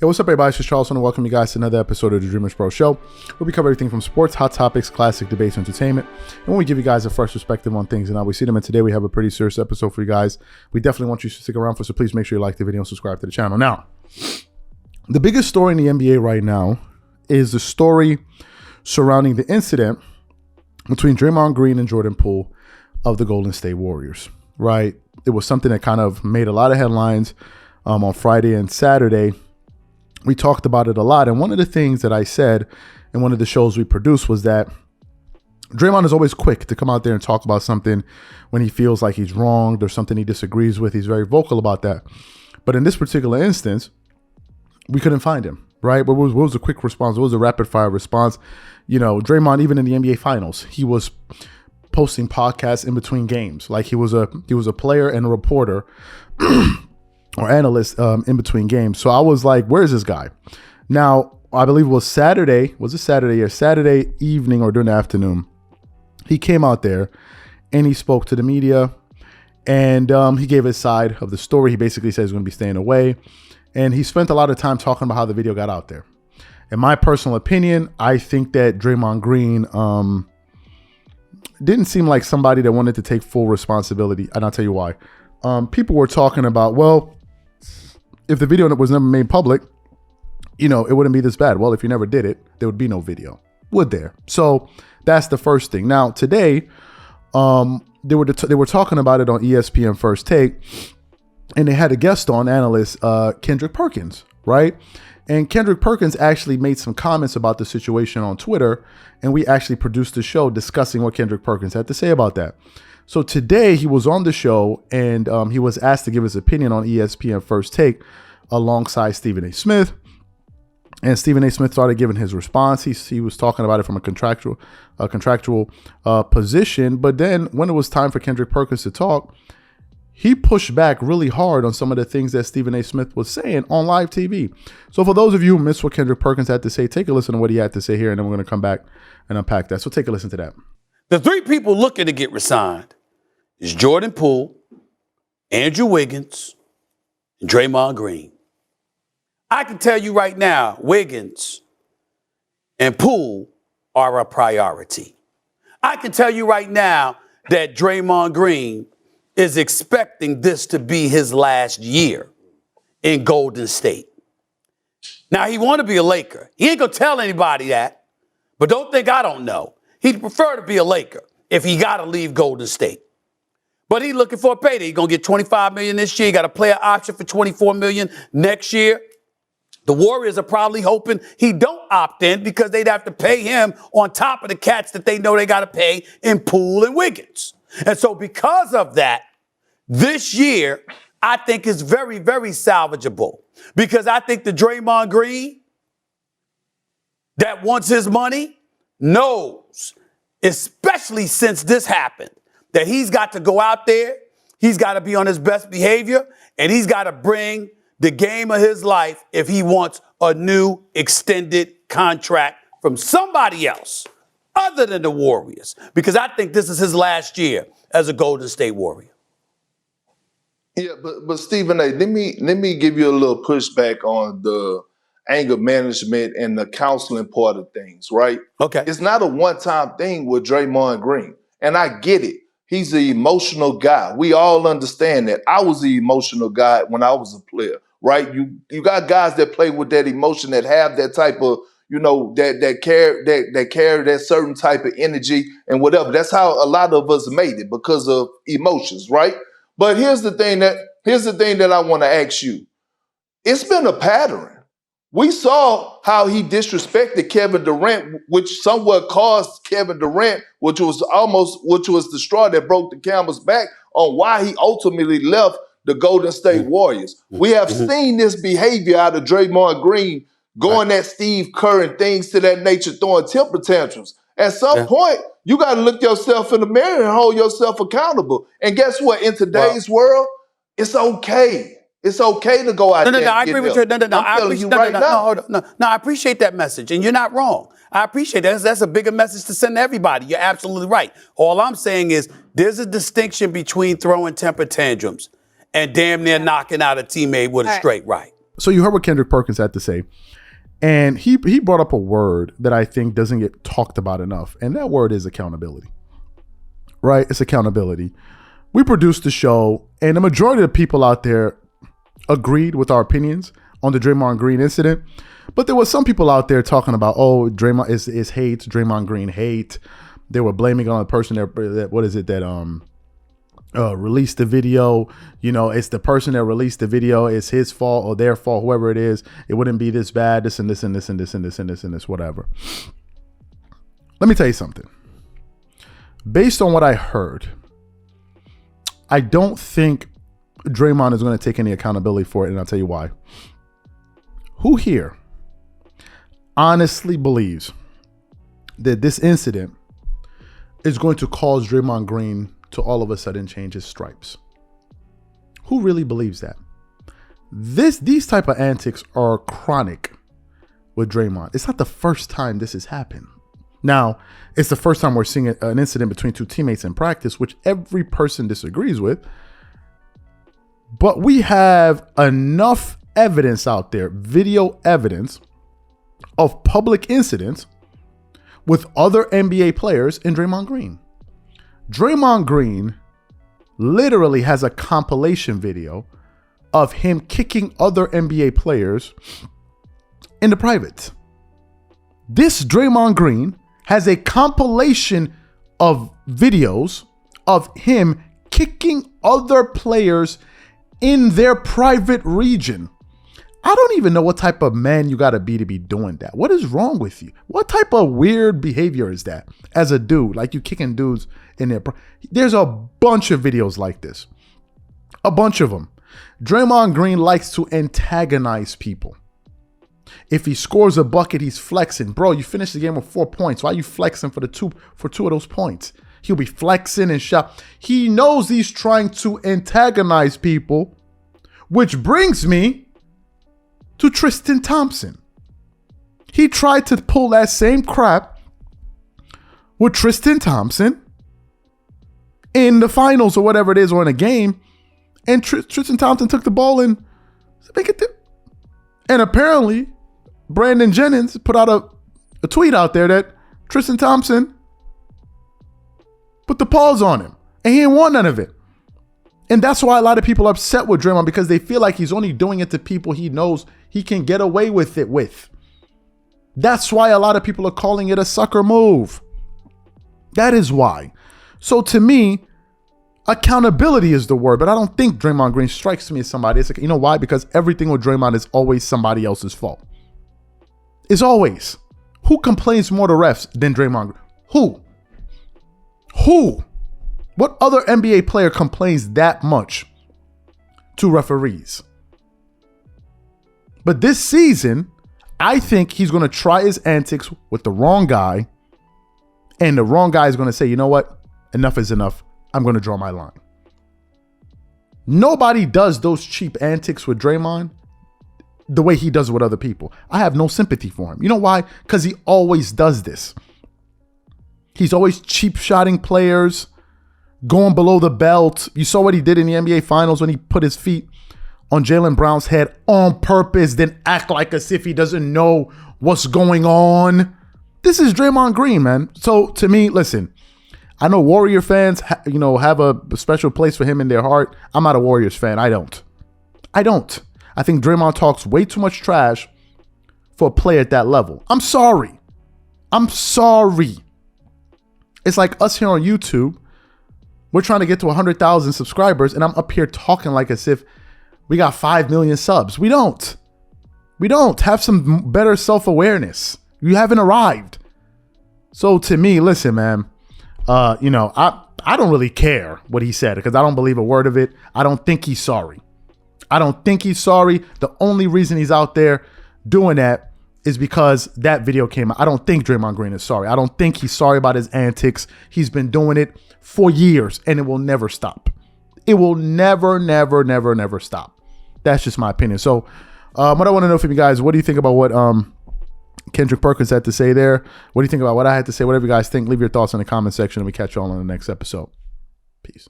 Hey, what's up, everybody? It's Charles. I want to welcome you guys to another episode of the Dreamerspro Show, where we cover everything from sports, hot topics, classic debates, entertainment, and when we give you guys a fresh perspective on things and how we see them. And today we have a pretty serious episode for you guys. We definitely want you to stick around for, so please make sure you like the video and subscribe to the channel. Now, the biggest story in the NBA right now is the story surrounding the incident between Draymond Green and Jordan Poole of the Golden State Warriors, right? It was something that kind of made a lot of headlines on Friday and Saturday. We talked about it a lot. And one of the things that I said in one of the shows we produced was that Draymond is always quick to come out there and talk about something when he feels like he's wrong. There's something he disagrees with. He's very vocal about that. But in this particular instance, we couldn't find him, right? What was a quick response? What was a rapid fire response? You know, Draymond, even in the NBA finals, he was posting podcasts in between games. Like he was a player and a reporter or analyst in between games. So I was like, where is this guy? Now, I believe it was Saturday. Was it Saturday or Saturday evening or during the afternoon? He came out there and he spoke to the media and he gave his side of the story. He basically said he's going to be staying away. And he spent a lot of time talking about how the video got out there. In my personal opinion, I think that Draymond Green didn't seem like somebody that wanted to take full responsibility. And I'll tell you why. People were talking about, well, if the video was never made public, you know, it wouldn't be this bad. Well, if you never did it, there would be no video, would there? So that's the first thing. Now, today, they were talking about it on ESPN First Take, and they had a guest on, analyst Kendrick Perkins, right? And Kendrick Perkins actually made some comments about the situation on Twitter, and we actually produced the show discussing what Kendrick Perkins had to say about that. So today he was on the show and he was asked to give his opinion on ESPN First Take alongside Stephen A. Smith. And Stephen A. Smith started giving his response. He was talking about it from a contractual position. But then when it was time for Kendrick Perkins to talk, he pushed back really hard on some of the things that Stephen A. Smith was saying on live TV. So for those of you who missed what Kendrick Perkins had to say, take a listen to what he had to say here, and then we're going to come back and unpack that. So take a listen to that. The three people looking to get resigned is Jordan Poole, Andrew Wiggins, and Draymond Green. I can tell you right now, Wiggins and Poole are a priority. I can tell you right now that Draymond Green is expecting this to be his last year in Golden State. Now, he want to be a Laker. He ain't going to tell anybody that, but don't think I don't know. He'd prefer to be a Laker if he got to leave Golden State. But he's looking for a payday. He's going to get $25 million this year. He got a player option for $24 million next year. The Warriors are probably hoping he don't opt in because they'd have to pay him on top of the cats that they know they got to pay in Poole and Wiggins. And so because of that, this year, I think is very, very salvageable because I think the Draymond Green that wants his money knows, especially since this happened, that he's got to go out there, he's got to be on his best behavior, and he's got to bring the game of his life if he wants a new extended contract from somebody else other than the Warriors, because I think this is his last year as a Golden State Warrior. Yeah, but Stephen A., let me give you a little pushback on the anger management and the counseling part of things, right? Okay. It's not a one-time thing with Draymond Green, and I get it. He's an emotional guy. We all understand that. I was the emotional guy when I was a player, right? You got guys that play with that emotion, that have that type of, you know, that carry that certain type of energy and whatever. That's how a lot of us made it, because of emotions, right? But here's the thing that I want to ask you. It's been a pattern. We saw how he disrespected Kevin Durant, which somewhat caused Kevin Durant, which was the straw that broke the camel's back on why he ultimately left the Golden State Warriors. We have seen this behavior out of Draymond Green, going at Steve Kerr and things to that nature, throwing temper tantrums. At some point, you got to look yourself in the mirror and hold yourself accountable. And guess what? In today's world, it's okay. It's okay to go out there. I agree with you. I appreciate that message, and you're not wrong. I appreciate that. That's a bigger message to send to everybody. You're absolutely right. All I'm saying is there's a distinction between throwing temper tantrums and damn near knocking out a teammate with a straight right. So you heard what Kendrick Perkins had to say. And he brought up a word that I think doesn't get talked about enough. And that word is accountability. Right? It's accountability. We produced the show, and the majority of the people out there agreed with our opinions on the Draymond Green incident. But there was some people out there talking about, oh, Draymond is hate, Draymond Green hate. They were blaming on the person that released the video. You know, it's the person that released the video. It's his fault or their fault, whoever it is. It wouldn't be this bad, this and this and this and this and this and this and this, whatever. Let me tell you something. Based on what I heard, I don't think Draymond is going to take any accountability for it, and I'll tell you why. Who here honestly believes that this incident is going to cause Draymond Green to all of a sudden change his stripes? Who really believes that? These type of antics are chronic with Draymond. It's not the first time this has happened. Now, it's the first time we're seeing an incident between two teammates in practice, which every person disagrees with. But we have enough evidence out there, video evidence of public incidents with other NBA players and Draymond Green. Draymond Green literally has a compilation video of him kicking other NBA players in the private. This Draymond Green has a compilation of videos of him kicking other players in their private region. I don't even know what type of man you got to be doing that. What is wrong with you? What type of weird behavior is that as a dude? Like you kicking dudes in their... There's a bunch of videos like this. A bunch of them. Draymond Green likes to antagonize people. If he scores a bucket, he's flexing. Bro, you finished the game with 4 points. Why are you flexing for two of those points? He'll be flexing and shout. He knows he's trying to antagonize people, which brings me to Tristan Thompson. He tried to pull that same crap with Tristan Thompson in the finals or whatever it is, or in a game, and Tristan Thompson took the ball and make it. And apparently, Brandon Jennings put out a tweet out there that Tristan Thompson put the paws on him, and he didn't want none of it. And that's why a lot of people are upset with Draymond, because they feel like he's only doing it to people he knows he can get away with it with. That's why a lot of people are calling it a sucker move. That is why. So to me, accountability is the word, but I don't think Draymond Green strikes me as somebody. It's like, you know why? Because everything with Draymond is always somebody else's fault. It's always. Who complains more to refs than Draymond Green? Who? What other NBA player complains that much to referees? But this season, I think he's going to try his antics with the wrong guy, and the wrong guy is going to say, you know what? Enough is enough. I'm going to draw my line. Nobody does those cheap antics with Draymond the way he does it with other people. I have no sympathy for him. You know why? Because he always does this. He's always cheap shotting players, going below the belt. You saw what he did in the NBA Finals when he put his feet on Jaylen Brown's head on purpose, then act like as if he doesn't know what's going on. This is Draymond Green, man. So to me, listen, I know Warrior fans, have a special place for him in their heart. I'm not a Warriors fan. I don't. I think Draymond talks way too much trash for a player at that level. I'm sorry. It's like us here on YouTube. We're trying to get to 100,000 subscribers, and I'm up here talking like as if we got 5 million subs. We don't. Have some better self-awareness. You haven't arrived. So to me, listen, man, I don't really care what he said because I don't believe a word of it. I don't think he's sorry. The only reason he's out there doing that is because that video came out. I don't think Draymond Green is sorry. I don't think he's sorry about his antics. He's been doing it for years, and it will never stop. It will never stop. That's just my opinion. So what I want to know from you guys, what do you think about what Kendrick Perkins had to say there? What do you think about what I had to say? Whatever you guys think, leave your thoughts in the comment section, and we catch you all on the next episode. Peace.